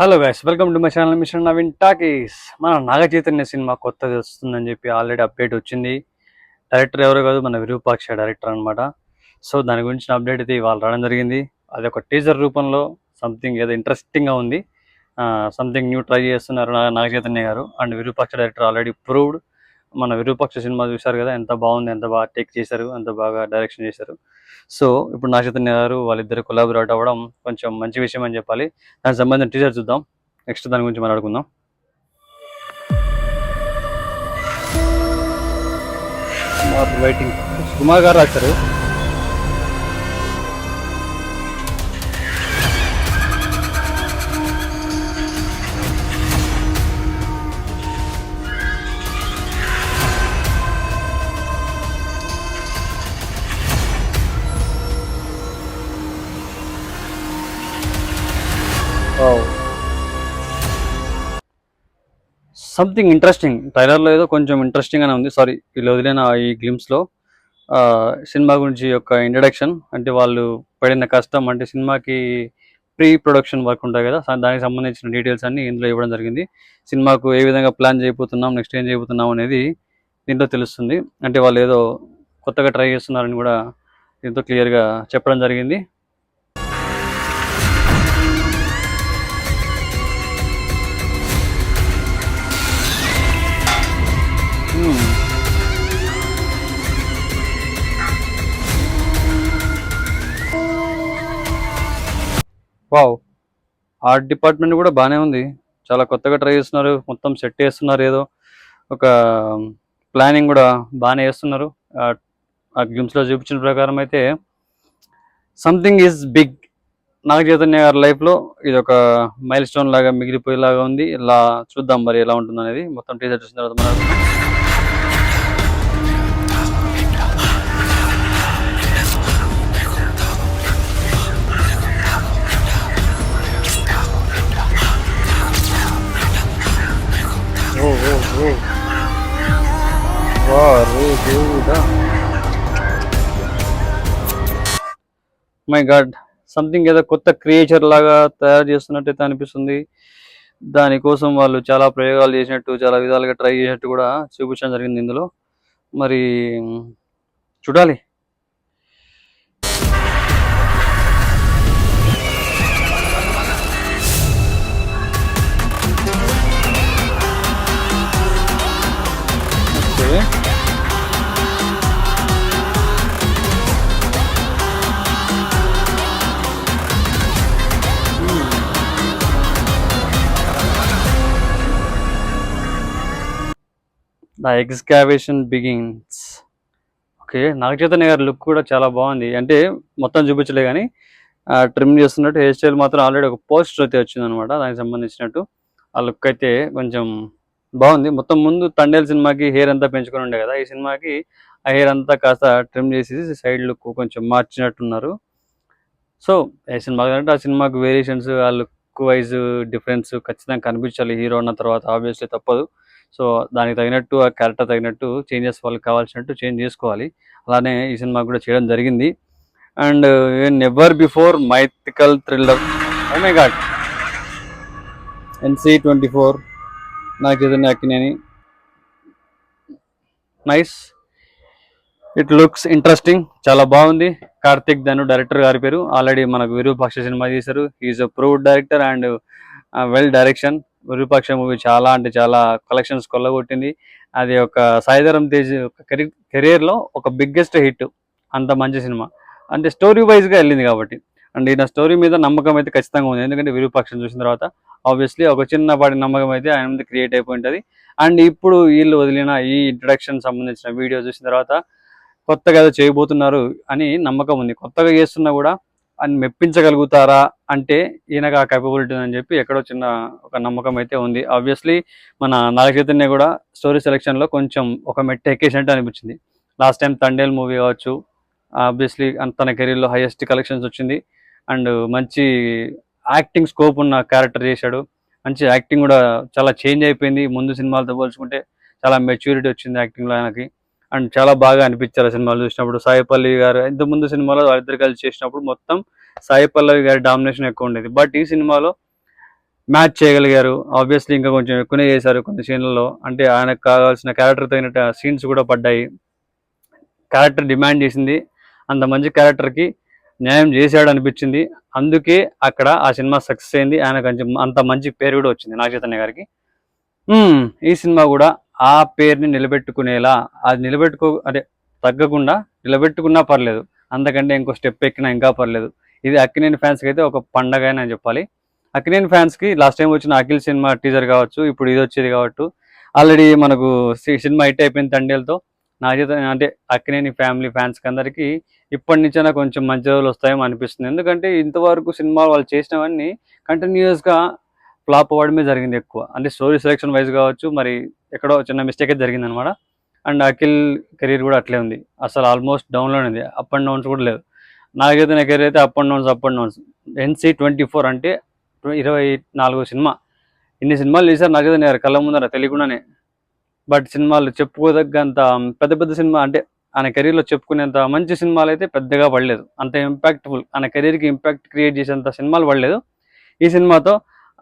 Hello guys, welcome to my channel mister Naveen talkies. మన Naga Chaitanya cinema కొత్తది వస్తుందని చెప్పి ఆల్రెడీ అప్డేట్ వచ్చింది. డైరెక్టర్ ఎవరో కాదు, మన విరూపాక్ష డైరెక్టర్ అనమాట. సో దాని గురించిన అప్డేట్ అయితే ఇవాళ రావడం జరిగింది. అది ఒక టీజర్ రూపంలో సంథింగ్ ఏదో ఇంట్రెస్టింగ్గా ఉంది. సంథింగ్ న్యూ ట్రై చేస్తున్నారు నాగ చైతన్య గారు and Virupaksha director already proved. మన విరూపాక్ష సినిమా చూశారు కదా, ఎంత బాగుంది, ఎంత బాగా టేక్ చేశారు, ఎంత బాగా డైరెక్షన్ చేశారు. సో ఇప్పుడు నాగ చైతన్య గారు వాళ్ళిద్దరు కొలాబరేట్ అవ్వడం కొంచెం మంచి విషయం అని చెప్పాలి. దానికి సంబంధించిన టీజర్ చూద్దాం, నెక్స్ట్ దాని గురించి మాట్లాడుకుందాం. వెయిటింగ్ కుమార్ గారు రాశారు. సంథింగ్ ఇంట్రెస్టింగ్ ట్రైలర్లో ఏదో కొంచెం ఇంట్రెస్టింగ్గానే ఉంది. సారీ, వీళ్ళు వదిలిన ఈ గ్లిమ్స్లో సినిమా గురించి యొక్క ఇంట్రడక్షన్, అంటే వాళ్ళు పడిన కష్టం, అంటే సినిమాకి ప్రీ ప్రొడక్షన్ వర్క్ ఉంటుంది కదా, దానికి సంబంధించిన డీటెయిల్స్ అన్ని ఇందులో ఇవ్వడం జరిగింది. సినిమాకు ఏ విధంగా ప్లాన్ చేయబోతున్నాం, నెక్స్ట్ ఏం చేయబోతున్నాం అనేది దీంట్లో తెలుస్తుంది. అంటే వాళ్ళు ఏదో కొత్తగా ట్రై చేస్తున్నారని కూడా దీంతో క్లియర్గా చెప్పడం జరిగింది. వావ్, ఆర్ట్ డిపార్ట్మెంట్ కూడా బాగానే ఉంది. చాలా కొత్తగా ట్రై చేస్తున్నారు, మొత్తం సెట్ చేస్తున్నారు, ఏదో ఒక ప్లానింగ్ కూడా బాగానే చేస్తున్నారు. ఆ గ్లిమ్స్లో చూపించిన ప్రకారం అయితే సంథింగ్ ఈజ్ బిగ్. నాగ చైతన్య గారి లైఫ్లో ఇది ఒక మైల్ స్టోన్ లాగా మిగిలిపోయేలాగా ఉంది. ఇలా చూద్దాం మరి ఎలా ఉంటుంది అనేది. మొత్తం టీజర్ చూసిన తర్వాత మనం మై గాడ్, సంథింగ్ ఏదో కొత్త క్రియేచర్ లాగా తయారు చేస్తున్నట్టయితే అనిపిస్తుంది. దానికోసం వాళ్ళు చాలా ప్రయోగాలు చేసినట్టు, చాలా విధాలుగా ట్రై చేసినట్టు కూడా చూపించడం జరిగింది ఇందులో. మరి చూడాలి. The excavation begins. Okay, Naga Chaitanya గారి లుక్ కూడా చాలా బాగుంది. అంటే మొత్తం చూపించలే కానీ ట్రిమ్ చేస్తున్నట్టు హెయిర్ స్టైల్ మాత్రం ఆల్రెడీ ఒక పోస్టర్ అయితే వచ్చింది అనమాట, దానికి సంబంధించినట్టు. ఆ లుక్ అయితే కొంచెం బాగుంది. మొత్తం ముందు తండేల్ సినిమాకి హెయిర్ అంతా పెంచుకొని ఉండే కదా, ఈ సినిమాకి ఆ హెయిర్ అంతా కాస్త ట్రిమ్ చేసి సైడ్ లుక్ కొంచెం మార్చినట్టున్నారు. సో ఏ సినిమా కంటే ఆ సినిమాకి వేరియేషన్స్, ఆ లుక్ వైజ్ డిఫరెన్స్ ఖచ్చితంగా కనిపించాలి. హీరో అన్న తర్వాత ఆబ్వియస్లీ తప్పదు. సో దానికి తగినట్టు, ఆ క్యారెక్టర్ తగినట్టు చేంజెస్ వాళ్ళకి కావాల్సినట్టు చేంజ్ చేసుకోవాలి. అలానే ఈ సినిమా కూడా చేయడం జరిగింది. And never before mythical thriller. Oh my god, NC-24 నాకు ఏదైనా Akkineni. Nice, it looks interesting, చాలా బాగుంది. కార్తిక్ ధను డైరెక్టర్ గారి పేరు. ఆల్రెడీ మనకు విరూపాక్ష సినిమా చేశారు. He's a proved director and well direction. Virupaksha movie చాలా అంటే చాలా కలెక్షన్స్ కొల్లగొట్టింది. అది ఒక సాయిధరం తేజ్ కెరీర్లో ఒక బిగ్గెస్ట్ హిట్. అంత మంచి సినిమా, అంటే స్టోరీ వైజ్గా వెళ్ళింది కాబట్టి. అండ్ ఈయన స్టోరీ మీద నమ్మకం అయితే ఖచ్చితంగా ఉంది. ఎందుకంటే విరూపాక్షను చూసిన తర్వాత ఆబ్వియస్లీ ఒక చిన్నపాటి నమ్మకం అయితే ఆయన మీద క్రియేట్ అయిపోయి ఉంటుంది. అండ్ ఇప్పుడు వీళ్ళు వదిలిన ఈ ఇంట్రడక్షన్ సంబంధించిన వీడియో చూసిన తర్వాత కొత్తగా ఏదో చేయబోతున్నారు అని నమ్మకం ఉంది. కొత్తగా చేస్తున్నా కూడా అని మెప్పించగలుగుతారా అంటే ఈయనకు ఆ కేపబిలిటీ అని చెప్పి ఎక్కడో చిన్న ఒక నమ్మకం అయితే ఉంది. ఆబ్వియస్లీ మన నాగ చైతన్య కూడా స్టోరీ సెలెక్షన్లో కొంచెం ఒక మెట్టు ఎక్కేసినట్టు అనిపించింది. లాస్ట్ టైం తండేల్ మూవీ కావచ్చు, ఆబ్వియస్లీ తన కెరీర్లో హైయెస్ట్ కలెక్షన్స్ వచ్చింది. అండ్ మంచి యాక్టింగ్ స్కోప్ ఉన్న క్యారెక్టర్ చేశాడు. మంచి యాక్టింగ్ కూడా చాలా చేంజ్ అయిపోయింది. ముందు సినిమాలతో పోల్చుకుంటే చాలా మెచ్యూరిటీ వచ్చింది యాక్టింగ్లో ఆయనకి. అండ్ చాలా బాగా అనిపించారు ఆ సినిమాలు చూసినప్పుడు. సాయి పల్లవి గారు ఇంతకుముందు సినిమాలో వాళ్ళిద్దరు కలిసి చేసినప్పుడు మొత్తం సాయి పల్లవి గారి డామినేషన్ ఎక్కువ ఉండేది. బట్ ఈ సినిమాలో మ్యాచ్ చేయగలిగారు. ఆబ్వియస్లీ ఇంకా కొంచెం ఎక్కువనే చేశారు కొన్ని సీన్లలో. అంటే ఆయనకు కావాల్సిన క్యారెక్టర్ తగినట్టు సీన్స్ కూడా పడ్డాయి. క్యారెక్టర్ డిమాండ్ చేసింది. అంత మంచి క్యారెక్టర్కి న్యాయం చేశాడు అనిపించింది. అందుకే అక్కడ ఆ సినిమా సక్సెస్ అయింది. ఆయన కొంచెం అంత మంచి పేరు కూడా వచ్చింది నాగ చైతన్య గారికి. ఈ సినిమా కూడా ఆ పేరుని నిలబెట్టుకునేలా, అది అదే తగ్గకుండా నిలబెట్టుకున్నా పర్లేదు, అంతకంటే ఇంకో స్టెప్ ఎక్కినా ఇంకా పర్లేదు. ఇది అక్కినేని ఫ్యాన్స్కి అయితే ఒక పండగ అని చెప్పాలి. అక్కినేని ఫ్యాన్స్కి లాస్ట్ టైం వచ్చిన అఖిల్ సినిమా టీజర్ కావచ్చు, ఇప్పుడు ఇది వచ్చేది కావచ్చు, ఆల్రెడీ మనకు సినిమా హిట్ అయిపోయింది తండేలతో. నాగ చైతన్య అంటే అక్కినేని ఫ్యామిలీ ఫ్యాన్స్కి అందరికీ ఇప్పటి నుంచైనా కొంచెం మంచి రోజులు వస్తాయేమో అనిపిస్తుంది. ఎందుకంటే ఇంతవరకు సినిమా వాళ్ళు చేసినవన్నీ కంటిన్యూస్గా ఫ్లాప్ అవ్వడమే జరిగింది ఎక్కువ. అంటే స్టోరీ సెలెక్షన్ వైజ్ కావచ్చు, మరి ఎక్కడో చిన్న మిస్టేక్ అయితే జరిగింది అనమాట. అండ్ అఖిల్ కెరీర్ కూడా అట్లే ఉంది. అసలు ఆల్మోస్ట్ డౌన్లోనే ఉంది, అప్ అండ్ డౌన్స్ కూడా లేదు. నాకైతే నా కెరీర్ అయితే అప్ అండ్ డౌన్స్. NC24 అంటే 24 సినిమా. ఇన్ని సినిమాలు చేశారు నాకైతే నేను కళ్ళ ముందర తెలియకుండానే. బట్ సినిమాలు చెప్పుకోదగ్గంత పెద్ద పెద్ద సినిమా అంటే ఆయన కెరీర్లో చెప్పుకునేంత మంచి సినిమాలు అయితే పెద్దగా పడలేదు. అంత ఇంపాక్ట్ఫుల్, ఆయన కెరీర్కి ఇంపాక్ట్ క్రియేట్ చేసేంత సినిమాలు పడలేదు. ఈ సినిమాతో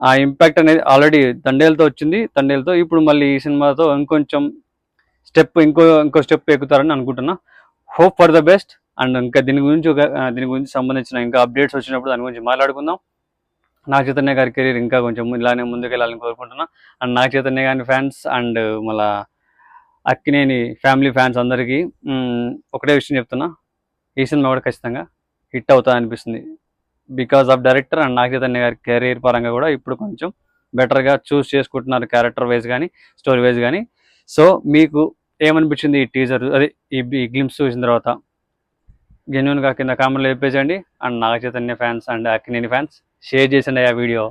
ఆ ఇంపాక్ట్ అనేది ఆల్రెడీ తండేలతో వచ్చింది. తండేలతో ఇప్పుడు మళ్ళీ ఈ సినిమాతో ఇంకొంచెం ఇంకో స్టెప్ ఎక్కుతారని అనుకుంటున్నా. Hope for the best. And ఇంకా దీని గురించి సంబంధించిన ఇంకా అప్డేట్స్ వచ్చినప్పుడు దాని గురించి మాట్లాడుకుందాం. నాగ చైతన్య గారి కెరీర్ ఇంకా కొంచెం ఇలానే ముందుకెళ్ళాలని కోరుకుంటున్నా. అండ్ నాగ చైతన్య గారి ఫ్యాన్స్ అండ్ మళ్ళా అక్కినేని ఫ్యామిలీ ఫ్యాన్స్ అందరికీ ఒకటే విషయం చెప్తున్నా, ఈ సినిమా కూడా ఖచ్చితంగా హిట్ అవుతా అనిపిస్తుంది. Because of director and Naga Chaitanya గారి కెరీర్ పరంగా కూడా ఇప్పుడు కొంచెం బెటర్గా చూస్ చేసుకుంటున్నారు, క్యారెక్టర్ వైజ్ కానీ స్టోరీ వైజ్ కానీ. సో మీకు ఏమనిపించింది ఈ టీజర్, అదే ఈ గ్లిమ్స్ చూసిన తర్వాత? జెన్యున్గా కింద కామెంట్లో చెప్పేసండి. And Naga Chaitanya fans and Akkineni fans share చేసండి ఆ వీడియో.